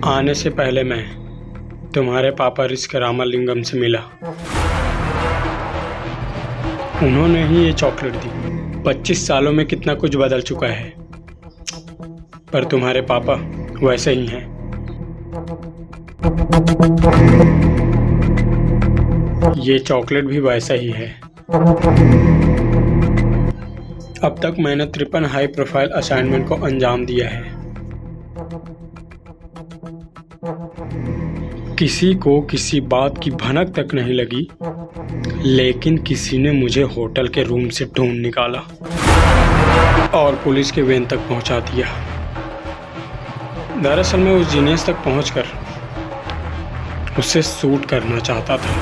आने से पहले मैं तुम्हारे पापा रिस्क रामालिंगम से मिला। उन्होंने ही ये चॉकलेट दी। 25 सालों में कितना कुछ बदल चुका है, पर तुम्हारे पापा वैसे ही हैं। ये चॉकलेट भी वैसा ही है। अब तक मैंने 53 हाई प्रोफाइल असाइनमेंट को अंजाम दिया है। किसी को किसी बात की भनक तक नहीं लगी, लेकिन किसी ने मुझे होटल के रूम से ढूंढ निकाला और पुलिस के वैन तक पहुंचा दिया। दरअसल मैं उस जीनियस तक पहुंचकर उसे शूट करना चाहता था,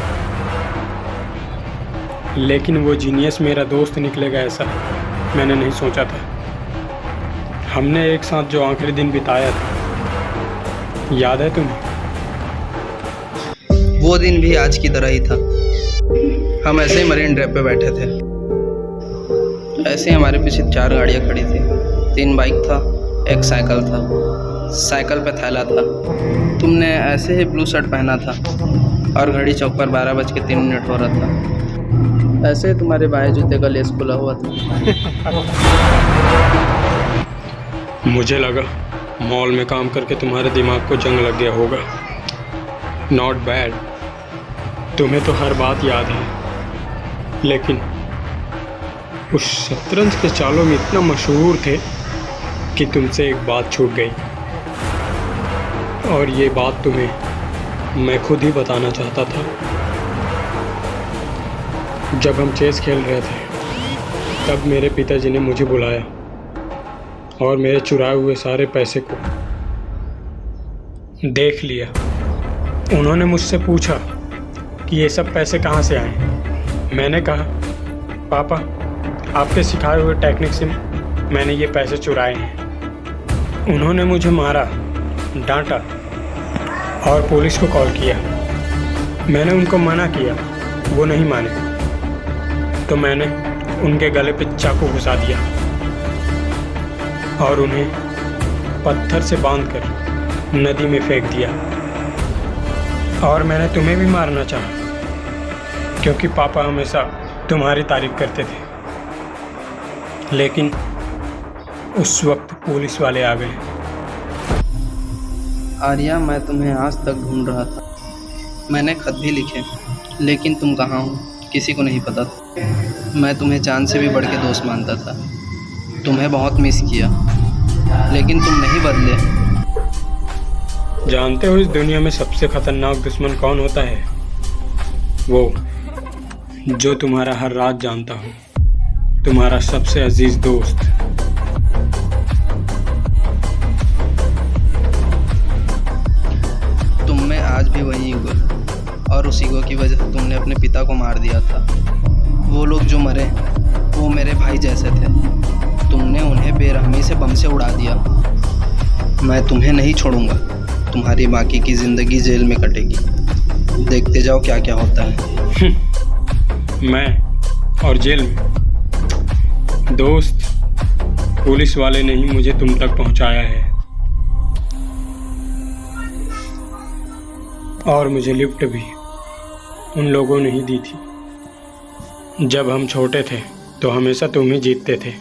लेकिन वो जीनियस मेरा दोस्त निकलेगा ऐसा मैंने नहीं सोचा था। हमने एक साथ जो आखिरी दिन बिताया था, याद है तुम्हें? वो दिन भी आज की तरह ही था। हम ऐसे ही मरीन ड्राइव पे बैठे थे। ऐसे ही हमारे पीछे 4 गाड़ियाँ खड़ी थी। 3 बाइक था, 1 साइकिल था। साइकिल पे थैला था। तुमने ऐसे ही ब्लू शर्ट पहना था और घड़ी चौक पर 12:03 हो रहा था। ऐसे ही तुम्हारे बाएं जूते का लेस खुला हुआ था। मुझे लगा मॉल में काम करके तुम्हारे दिमाग को जंग लग गया होगा। नॉट बैड, तुम्हें तो हर बात याद है, लेकिन उस शतरंज के चालों में इतना मशहूर थे कि तुमसे एक बात छूट गई, और ये बात तुम्हें मैं खुद ही बताना चाहता था। जब हम चेस खेल रहे थे, तब मेरे पिताजी ने मुझे बुलाया और मेरे चुराए हुए सारे पैसे को देख लिया। उन्होंने मुझसे पूछा कि ये सब पैसे कहाँ से आए। मैंने कहा, पापा, आपके सिखाए हुए टेक्निक से मैंने ये पैसे चुराए हैं। उन्होंने मुझे मारा, डांटा और पुलिस को कॉल किया। मैंने उनको मना किया, वो नहीं माने, तो मैंने उनके गले पे चाकू घुसा दिया और उन्हें पत्थर से बांधकर नदी में फेंक दिया। और मैंने तुम्हें भी मारना चाहा, क्योंकि पापा हमेशा तुम्हारी तारीफ करते थे, लेकिन उस वक्त पुलिस वाले आ गए। आर्या, मैं तुम्हें आज तक ढूंढ रहा था। मैंने खत भी लिखे, लेकिन तुम कहाँ हो किसी को नहीं पता था। मैं तुम्हें जान से भी बढ़ के दोस्त मानता था। तुम्हें बहुत मिस किया, लेकिन तुम नहीं बदले। जानते हो इस दुनिया में सबसे खतरनाक दुश्मन कौन होता है? वो जो तुम्हारा हर राज जानता हो, तुम्हारा सबसे अजीज दोस्त। तुम में आज भी वही ईगो, और उस ईगो की वजह से तुमने अपने पिता को मार दिया था। वो लोग जो मरे वो मेरे भाई जैसे थे। तुमने उन्हें बेरहमी से बम से उड़ा दिया। मैं तुम्हें नहीं छोड़ूंगा। तुम्हारी बाकी की ज़िंदगी जेल में कटेगी। देखते जाओ क्या क्या होता है। मैं और जेल में? दोस्त, पुलिस वाले ने ही मुझे तुम तक पहुंचाया है, और मुझे लिफ्ट भी उन लोगों ने ही दी थी। जब हम छोटे थे तो हमेशा तुम ही जीतते थे,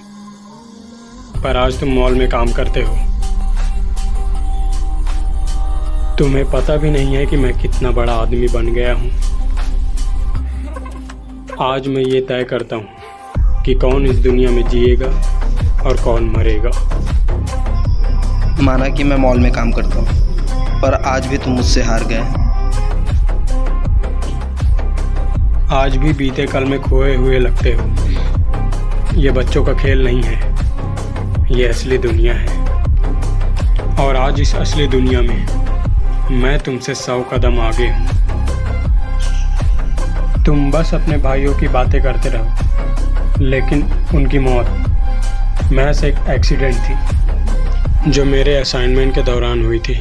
पर आज तुम मॉल में काम करते हो। तुम्हें पता भी नहीं है कि मैं कितना बड़ा आदमी बन गया हूँ। आज मैं ये तय करता हूँ कि कौन इस दुनिया में जिएगा और कौन मरेगा। माना कि मैं मॉल में काम करता हूँ, पर आज भी तुम मुझसे हार गए। आज भी बीते कल में खोए हुए लगते हो। ये बच्चों का खेल नहीं है, ये असली दुनिया है, और आज इस असली दुनिया में मैं तुमसे 100 कदम आगे हूँ। तुम बस अपने भाइयों की बातें करते रहो, लेकिन उनकी मौत महज एक एक्सीडेंट थी जो मेरे असाइनमेंट के दौरान हुई थी।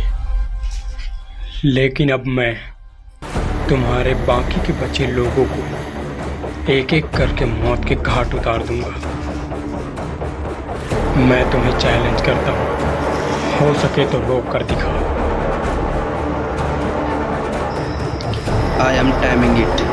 लेकिन अब मैं तुम्हारे बाकी के बचे लोगों को एक एक करके मौत के घाट उतार दूंगा। मैं तुम्हें चैलेंज करता हूँ, हो सके तो रोक कर दिखाओ। I am timing it.